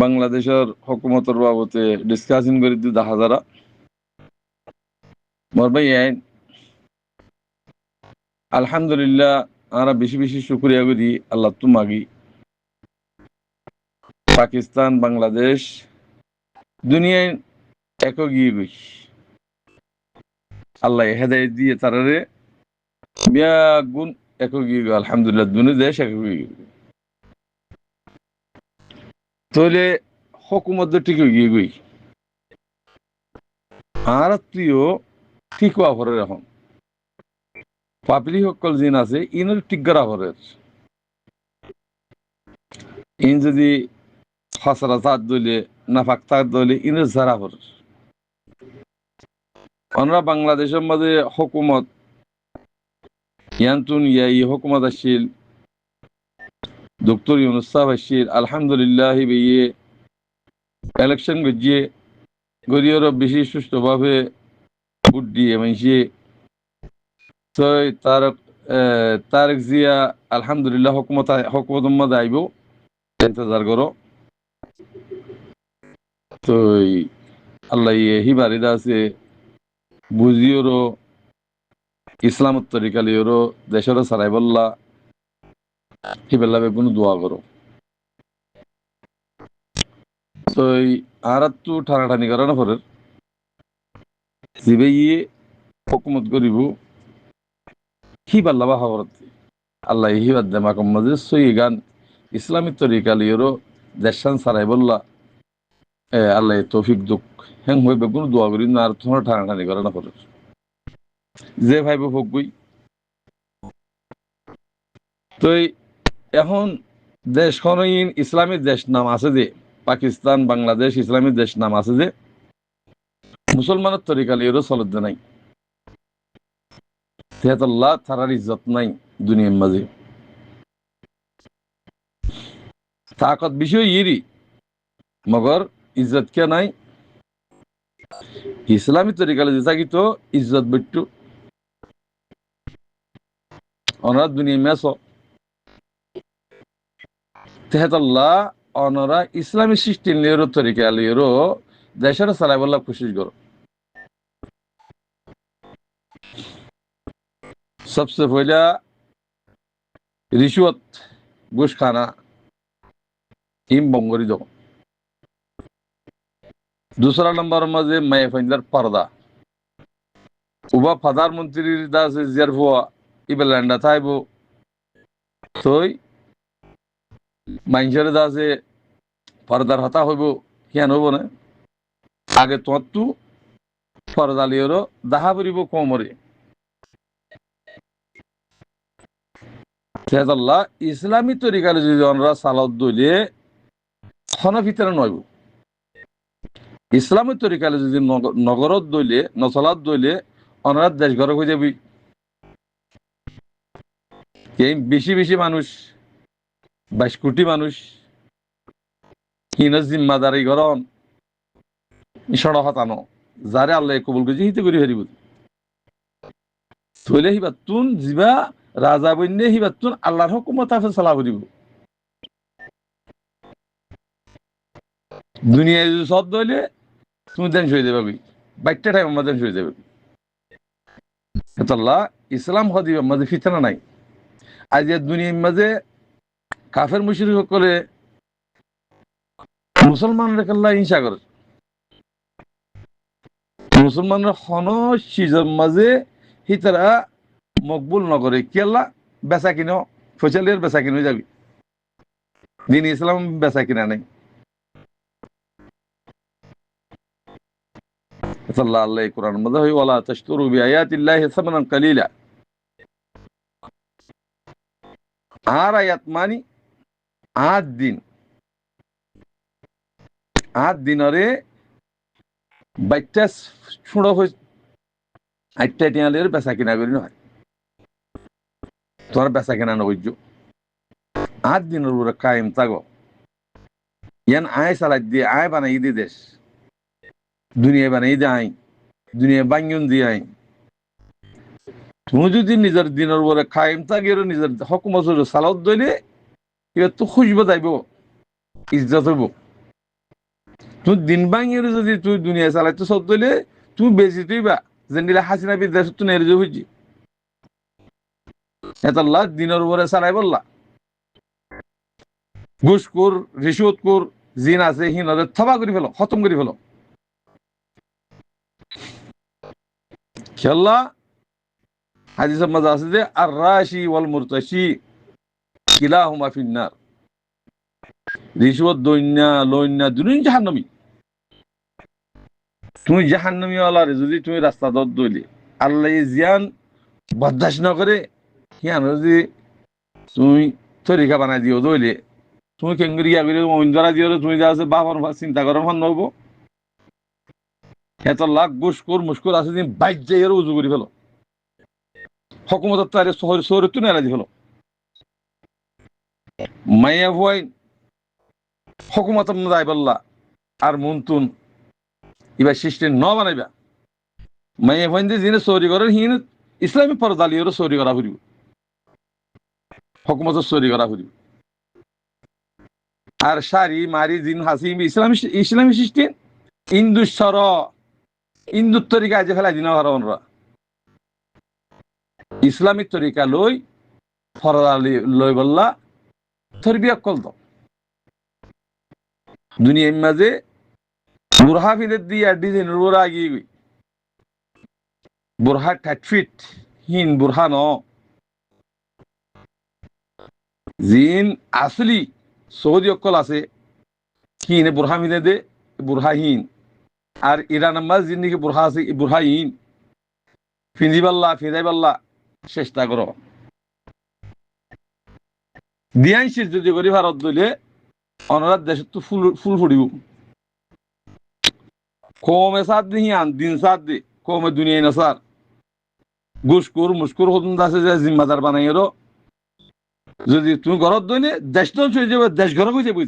বাংলাদেশের হকুমতের বাবতে ডিসকাশন করে দিতে হাজারা মোর ভাই আলহামদুলিল্লাহ আমরা বেশি বেশি শুক্রিয়া করি আল্লাহ তু মাগি পাকিস্তান বাংলাদেশ দুনিয়ায় এক গিয়ে গই আল্লাহ হেদায়ত দিয়ে তারারে বিয়া গুণ এক গিয়ে গো আলহামদুলিল্লাহ দুনি দেশ এক গিয়ে তাহলে হকুমত ঠিক গিয়ে গই আর তুইও ঠিক হওয়া পরে এখন পাবলিক সকল জিন আছে ইনের টিকগারা পরের ইন যদি ফাসরা তার দলে নাফাক তার দলে ইনের ঝাড়া পরের আমরা বাংলাদেশের মাঝে হকুমত ইয়ান্তুন ইয়াই হকুমত আসছিল ডক্টর ইউনুস সাহেব আসছিল আলহামদুলিল্লাহ বেয়ে ইলেকশন গজিয়ে গরিয়র বেশি সুষ্ঠুভাবে ভোট দিয়ে মানছে তো তারেক জিয়া আলহামদুলিল্লাহ হকুমত মাঝে আইব ইন্তজার করো তো আল্লাহ হিবারিদা আছে বুঝিওরও ইসলাম তরিকালিওরও দেশেরও সারাই বললা হিবেল্লাবে কোনো দোয়া করো তো আর তো টানাটানি করে না পরের জিবে ইয়ে হকুমত করিব হিবাল্লা বা খবর আল্লাহ হিবাদ দেমাকম মাঝে সই গান ইসলামিক তরিকালিওরও দেশান সারাই বললা আল্লাহ তৌফিক দুঃখ হ্যাং হইবে কোনো দোয়া করি না আর তোমার টানাটানি করে না পরের যে ভাইব হোক গই তো এখন দেশখন ইসলামী দেশ নাম আছে যে পাকিস্তান বাংলাদেশ ইসলামী দেশ নাম আছে যে মুসলমানের তরিকালিও চলত নাই তেহাতুল্লাহ তারার ইজ্জত নাই দুনিয়ার মাঝে তাকত বিষয় ইরি মগর ইজ্জত কে নাই ইসলামী তরিকালে যে থাকি তো ইজ্জত বৈট্টু অনার দুনিয়া মেস তেহাতুল্লাহ অনরা ইসলামী সৃষ্টি নিয়ের তরিকালিও দেশের চালাই বল্লা কোশিশ করো सबसे पहला रिश्वत घुस खाना इम बंगरी दो दूसरा नंबर मजे महफिंदर पर्दा उबा प्रधानमंत्री दास जरफुआ इबलैंडा था वो तो माइंजर दासे पर्दार हता हो वो क्या नो बने आगे तो पर्दा लियो दाहाबरी वो कोमरे তেহাতুল্লাহ ইসলামী তরিকালে যদি আমরা সালাদ দইলে খনা ভিতরে নইব ইসলামী তরিকালে যদি নগরত দইলে নচলাত দইলে অনার দেশ ঘর হয়ে যাবি এই বেশি বেশি মানুষ 22 কোটি মানুষ হিনা জিম্মাদারি গরন ইশারা হতানো যারে আল্লাহ কবুল করে হিতে করি হারিব তইলে হিবা তুন জিবা রাজা বন্যে হিবাতুন আল্লাহর হুকুমত আছে সালা করিব দুনিয়ায় যদি সব দইলে তুমি দেন হয়ে যাবে বাইকটা টাইম আমাদের হয়ে যাবে আল্লাহ ইসলাম হদিব আমাদের ফিতনা নাই আজ দুনিয়ার মাঝে কাফের মুশরিক করে মুসলমানরা আল্লাহ হিংসা করে মুসলমানরা হন সিজম মাঝে হিতারা মকবুল নগরে কেলা বেচা কিনো ফসলের বেচা কিনে যাবি দিন ইসলাম বেচা কিনা নেই আল্লাহ আল্লাহ কোরআন মধ্যে হই ওয়ালা তাশতারু বিআয়াতিল্লাহি সামানান কালিলা আর আয়াত মানি আট দিনরে বাইটা ছুড়ো হই আটটা টিয়ালের বেচা কিনা করি নয় তোমার বেচা কেনা নবৈর্য 8 দিনের উপরে কায়েম থাকো ইয়ান আয় চালাই দিয়ে আয় বানাই দিয়ে দেশ দুনিয়া বানাই দিয়ে আই দুনিয়া বাঙ্গন দিয়ে আই তুমি যদি নিজের দিনের উপরে কায়েম থাকি নিজের হকুমত সালাদ দইলে এবার তো খুঁজবে যাইব ইজ্জত হইব তুই দিন ভাঙিয়ে যদি তুই দুনিয়া চালাইতে সব দইলে তুই বেশি তুই বা যেন দিলে হাসিনা বিদ্বেষ তুই নেড়ে যে হইছি এতাল্লাহ দিনের উপরে চালাই বললা ঘুষখোর রিশ্বতখোর জিন আছে হিন থবা করে ফেলো খতম করে ফেলো খেলা হাদিসের মাঝে আছে যে আর রাশি ওয়াল মুরতাশি কিলাহুমা ফিন্নার রিশ্বত দৈন্যা লৈন্যা দুনিয়া জাহান্নামী তুমি জাহান্নামী ওয়ালারে যদি তুমি রাস্তা দর দইলে আল্লাহ জিয়ান বরদাস্ত না করে হিয়ান যদি তুমি তরিকা বানাই দিও দইলে তুমি কেঙ্গুরি গিয়া করে অন্ধরা দিও তুমি যা আছে বাবার চিন্তা করো ফান নব এত লাখ ঘুষখোর মুস্কুর আছে তুমি বাইক যাই উজু করে ফেলো হকুমতের তারে শহরে তুই নেলা দি ফেলো মাইয়া ভয় হকুমত দায় বললা আর মন্তুন এবার সিস্টেম ন বানাইবা মাইয়া ভয় যে যিনি চৌরি করেন হিন ইসলামী পরদালিও চৌরি করা ফুরিব হকুমতের চৌরি করা ফুরিব আর সারি মারি জিন হাসিম ইসলামী সিস্টেম ইন্দুস্বর ইন্দুর তরিকা আজ ফেলাই দিন হরণরা ইসলামিক তরিকা লই ফরদালি লই বললা তরবিয়া কল তো দুনিয়ার মাঝে বুরহা ফিলের দিয়ে ডিজাইন রোরা গিয়ে গই বুরহা 30 ফিট হিন বুরহা ন জিন আসলি সৌদি অকল আছে হিনে বুরহা মিলে দে বুরহাহীন আর ইরান আম্মাজ জিন নাকি বুরহা আছে বুরহাহীন ফিঁদিবাল্লা ফিদাইবাল্লা চেষ্টা করো দিয়াই শেষ যদি করি ভারত দইলে অনরাত দেশে তো ফুল ফুড়িব কমে সাত দি হিয়ান দিন সাত দি কমে দুনিয়ায় না সার ঘুষখোর মুস্কুর হতুন আছে যে জিম্মাদার বানাই যদি তুমি ঘরত দইলে দেশ তো চলে যাবে দেশ ঘর হয়ে যাবে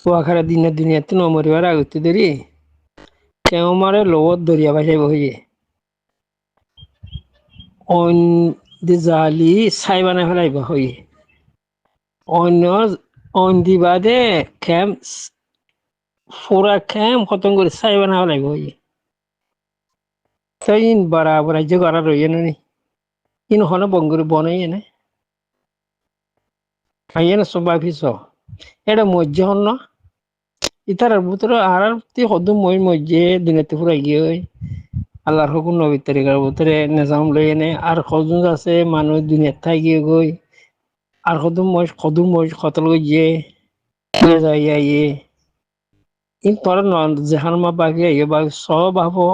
ওয়াখারা দিনে দুনিয়াতে নমরিবার আগতে দেরি কেউ মারে লগত দরিয়া ভাসাইব হয়ে অন জালি ছাই বানাই ফেলাইব হয়ে অন্য অন দিবাদে খেম ফোরা খেম খতম করে ছাই বানাই ফেলাইব হয়ে তাই বরাবর রাজ্য করা রইয়ে নি ইন হনে বঙ্গুরি বনাই এনে আইয়েন সব ভাবিস এটা মজ্জে হন না ইতারার ভিতরে আর হদ মই মজ্জে দুনিয়াতে ফুরাই গিয়ে আল্লাহর হুকুম নবী তরিকার ভিতরে নিজাম লই এনে আর খজুন আছে মানুষ দুনিয়াত থাই গিয়ে গই আর খদুম মই খতল গই যে যাই আইয়ে ইন তোর যেহান মা বাকি আইয়ে বা সব ভাবো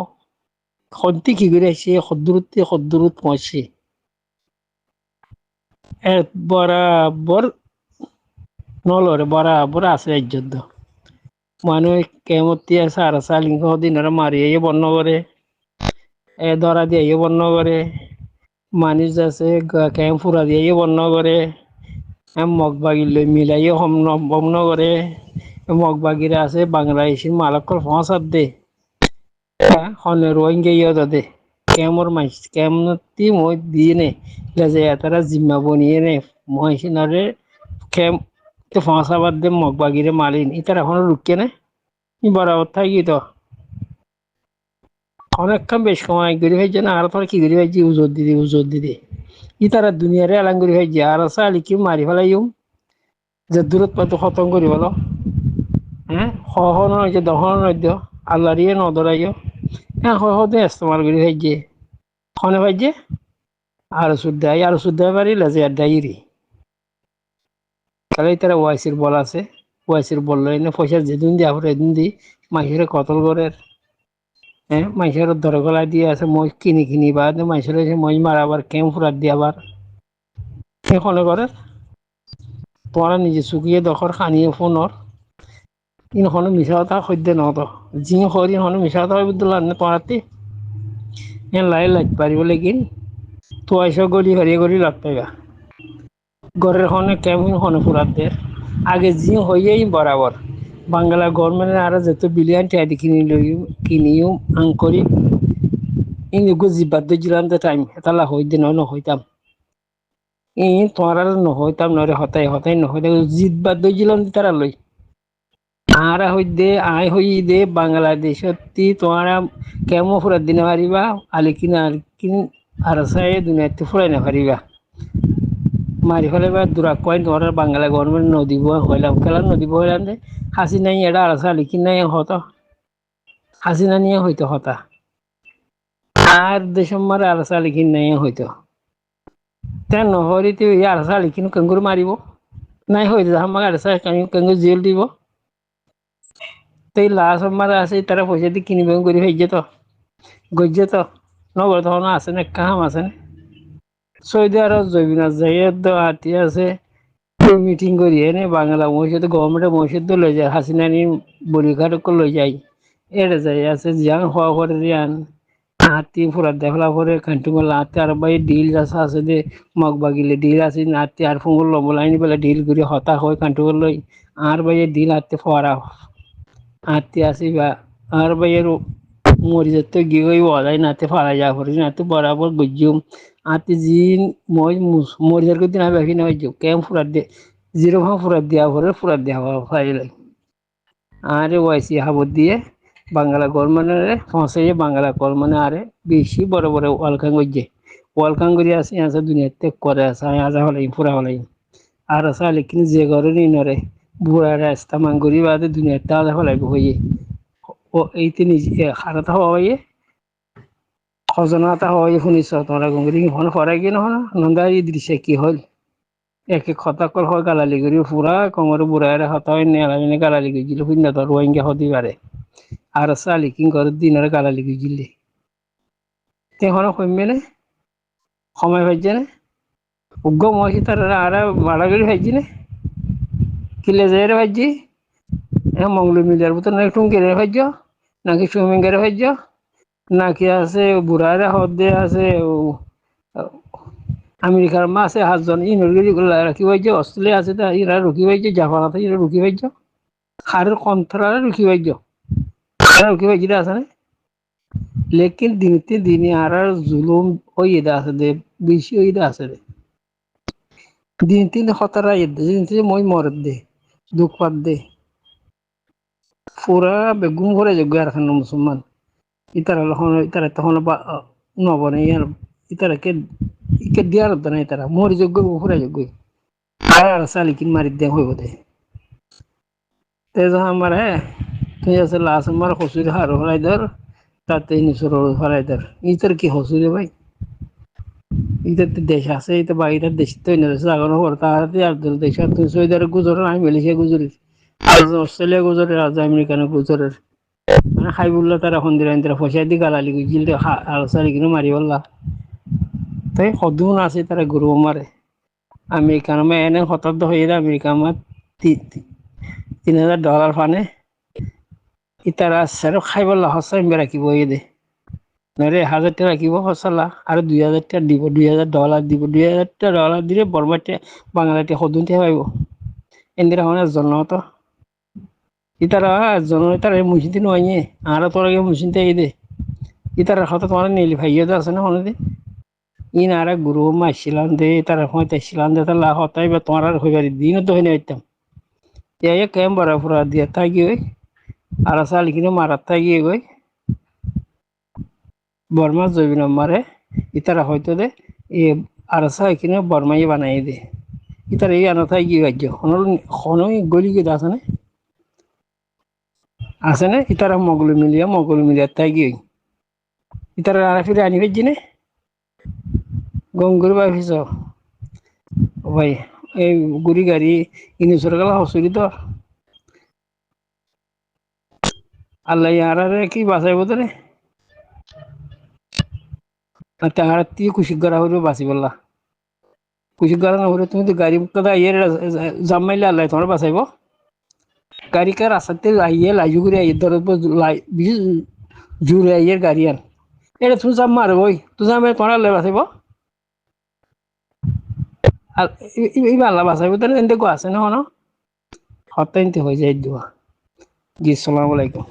খদ্দি কি করে আসছে খদ্দুরুত পৌঁছে বরাবর নলরে বরাবর আছে রাজ্যদ্দ মানুষ কেমতি আছে আর সালিঙ্গ দিনরে মারিয়ে বন্য করে ধরা দিয়ে বন্য করে মানুষ আছে কেম ফুরা দিয়ে বন্য করে মগ বাগিলে মিলাইয়ে বন্য করে মগ বাগিরে আছে বাংলাদেশের মালকর ফসাদ দে হনে রোহিঙ্গা ইয়ে দে কেমর মাইস কেমতি মই দিয়ে নে যে তারা জিম্মা বনিয়ে নে মহিষিনরে কেম তো ফসাবাদ দে মগ বাগিরে মালিন ইতার এখন রুকে নে বরাবর থাকি তো অনেকক্ষণ বেশ সময় গড়ি হয়েছে না আর তোর কি গড়ি হয়েছি উজোর দিদি ই তারা দুনিয়ারে এলাং গড়ি হয়েছে আর চালি কি মারি ফেলাইম যে দূরত পাতো খতম করি বলো সহন হয়েছে দহন নদ্য আল্লাহরিয়ে নদরাইও সহজে ইস্তেমাল করি হয়েছে খনে হয়েছে আর শুদ্ধাই পারিলে যে ডাইরি তাহলে তারা ওয়াইসির বল আছে ওয়াইসির বল এনে পয়সা যেদিন দিয়ে আবার এদিন দি মাইসের কতল করে মাইসের ধরে গলা দিয়ে আছে মই কিনি বা মাইসের মই মারাবার কেম ফুরাত দিয়ে আবার এখনে করে তোমরা নিজে চুকিয়ে দখর খানিয়ে ফোনর ইনখনো মিশা কথা সদ্য নত যি সরি হনো মিশা কথা বুদ্ধলা নে তোরাতে লাই লাগ পারিব লেকিন তো আইসা গড়ি হারিয়ে লাগ পাইবা ঘরের হনে কেমন হনে ফুরাত দের আগে যি হইয়েই বরাবর বাংলা গভর্নমেন্টের আর যত বিলিয়ন টাকা কিনিও আং করি ইংগো জিবাদ জিলাম টাইম এতালা হইতে নহইতাম তোমার আর নহইতাম নরে হতাই নহইতাম জিতবাদ জিলাম তারা লই আরা হইদে আই হইদে বাংলাদেশতি তোমরা কেমন ফুরাত দিনে পারিবা আলিকিন আরসায় দুনিয়াতে ফুরাই না পারিবা মারি ফেলাইবা দূরা কয়েন তোমার বাংলা গভর্নমেন্ট নদীব হইলাম খেলার নদীব হইলাম যে হাসিনা এটা আরসা আলিকিন নাই হতো হাসিনা নিয়ে হইতো হতা আর দেশম মারে আরসা আলিকিন নাই হইতো তেন নহরিতে আরসা আলিকিন কেঙ্গুর মারিব নাই হইতো আমাকে আরসা কেঙ্গুর জেল দিব তাই লাশ আমার আছে তারা পয়সা দিয়ে কিনিবে করে হয়ে তো গজ্জে তো নগর তখন আছে না কাম আছে না সৌদি আরব জবিনা জাইয়ের তো আতি আছে মিটিং করি এনে বাংলা মহিষদ গভর্নমেন্টের মহিষদ লই যায় হাসিনানি বলিঘাটক লই যায় এড়ে যায় আছে জিয়াং হওয়া করে রিয়ান হাতি ফুরাত দেখলা পরে কান্টুমল হাতে আর বাই ডিল যাসা আছে দে মগ বাগিলে ডিল আছে নাতি আর ফুঙ্গল লবলাইনি বলে ডিল করে হতা হয় কান্টুমল লই আর বাই ডিল হাতে ফোয়ারা হাতি আসিবা আর বাইয়ের মরি যেতে গিয়ে ওই ওয়ালাই নাতে ফারা যা পড়ি নাতে বরাবর গজ্জুম আতি জিন মই মরি যার দিন আমি ভাবি নয় কেম ফুরাত দে জিরো ভাঙ ফুরাত দিয়া ভরে ফুরাত দিয়া ফাইলে আরে ওয়াইসি হাবত দিয়ে বাংলা গভর্নমেন্টের পৌঁছে বাংলা গভর্নমেন্ট আরে বেশি বড় বড় ওয়ালকাং গজ্জে ওয়ালকাং করি আছে আছে দুনিয়াতে করে আছে আজা হলাই ফুরা হলাই আর আছে লেকিন যে ঘরে নিনরে বুড়া রাস্তা মাঙ্গুরি বাদে দুনিয়াতে আজা হলাই হইয়ে ও এইতে নিজে খারাটা হওয়াইয়ে সজনাটা হওয়াই শুনিছ তোমরা গঙ্গরি হন ফরাই কি নহয় নন্দাই দৃশ্য কি হল এক এক কথা কল হয় গালালি করি পুরা কমর বুড়াইরে হতা হয় নেলামিনে গালালি গেছিল শূন্য তোর রোহিঙ্গা হতে পারে আর চালি কি ঘরের দিনের গালালি গেছিল তেখন কমবে না সময় পাইছে না উগ্র মহিষি তার আর ভাড়া করে ভাইছি না কিলে যায় ভাইছি মঙ্গল মিলিয়ার ভিতর নাকি টুঙ্গিরে ভাইছ নাকি সুইমিংয়ের ভাইছ নাকি আছে বুড়াইরে হদে আছে আমেরিকার মাছে 7জন রাখি পাইছে অস্ট্রেলিয়া আছে ইরা রুখি পাইছে জাপান আছে ইরা রুখি পাইছ হারের কন্থরারে রুখি পাইছ রুখি পাইছে আছে না লেকিন দিনতে দিনে আর জুলুম ওই আছে দে বেশি ওই আছে দে দিন তিন হতারা দিন তিন মই মরদ দে দুঃখ পাত দে পুরা বেগুন করে যোগ্য আর খান মুসলমান ইতারা তখন নবনে ইতারাকে ইকে দিয়ার না ইতারা মরি যোগ্য পুরা যোগ্য আর সালি কিন মারি দে হইব দে তেজ আমার তুই আছে লাশ আমার হসুর হার হলাই ধর তাতে নিচর হলাই ধর ইতার কি হসুরে ভাই ইতার দেশ আছে এটা বাইরের দেশ তো জাগানো হর তাহাতে আর দেশ আর তুই সৌদি আরব গুজরের আমি মালয়েশিয়া গুজরিস আর অস্ট্রেলিয়া গুজরের আজ আমেরিকানো গুজরের মানে হাইবুল্লাহ তারা সন্দিরা ইন্দিরা পয়সা দি গালালি গিল আর সারি কিনে মারি বললা তাই সদুন আছে তারা গরু মারে আমেরিকান এনে শতাব্দ হয়ে যায় আমেরিকা আমার $3,000 ফানে ইতারা সের খাই বললা সঁচাই রাখিব এই দে নরে 1,000 টাকা রাখিব সঁচালা আৰু 2,000 টাকা দিব $2,000 দিব $2,000 দিলে বরমাতে বাংলাতে সদুনতে পাইব ইন্দিরা হনে জন্মত ইতারা জন ইতারা মুসিনতে নয় আর তোর আগে মুসিনতে এই দে ইতারা হয়তো তোমার নীলি ভাইয়া আছে না হনে দে ইন আর গুরু মাইছিলাম দে তারা হইতেছিলাম দে তাহলে হতাই বা তোমার আর হইবারি দিনও তো হইনে হইতাম এই কেম বড় ফুরা দিয়া থাকি ওই আর চালি কিনে মারাত থাকি গই বর্মা জৈবিন মারে ইতারা হয়তো দে এ আর চাই কিনে বর্মাই বানাই দে ইতারা এই আনা থাকি গাজ্য হনই গলি গিয়ে আছে না ইতারা মগল মিলিয়া থাকি ইতারা আর ফিরে আনি ফেলছি না গঙ্গুর ভাবিছ ভাই এই গুড়ি গাড়ি ইনিশর গেলা হসুরি তো আল্লাহ আর কি বাঁচাইব তোরে তাহার তুই কুশি করা হইলে বাঁচি বললা কুশি করা না হলে তুমি তো গাড়ি কথা ইয়ে জাম মাইলে আল্লাহ তোমার বাঁচাইব গাড়ি কার রাস্তাতে আইয়ে লাইজু করে আইয়ে ধর জুড়ে আইয়ের গাড়ি আন এটা তুমি জাম মারো ওই তুই জাম তোমার আল্লাহ বাঁচাইব আর এই আল্লাহ বাঁচাইব তাহলে এনতে আছে না হন হত্যা হয়ে যায় দোয়া জি আসসালামু আলাইকুম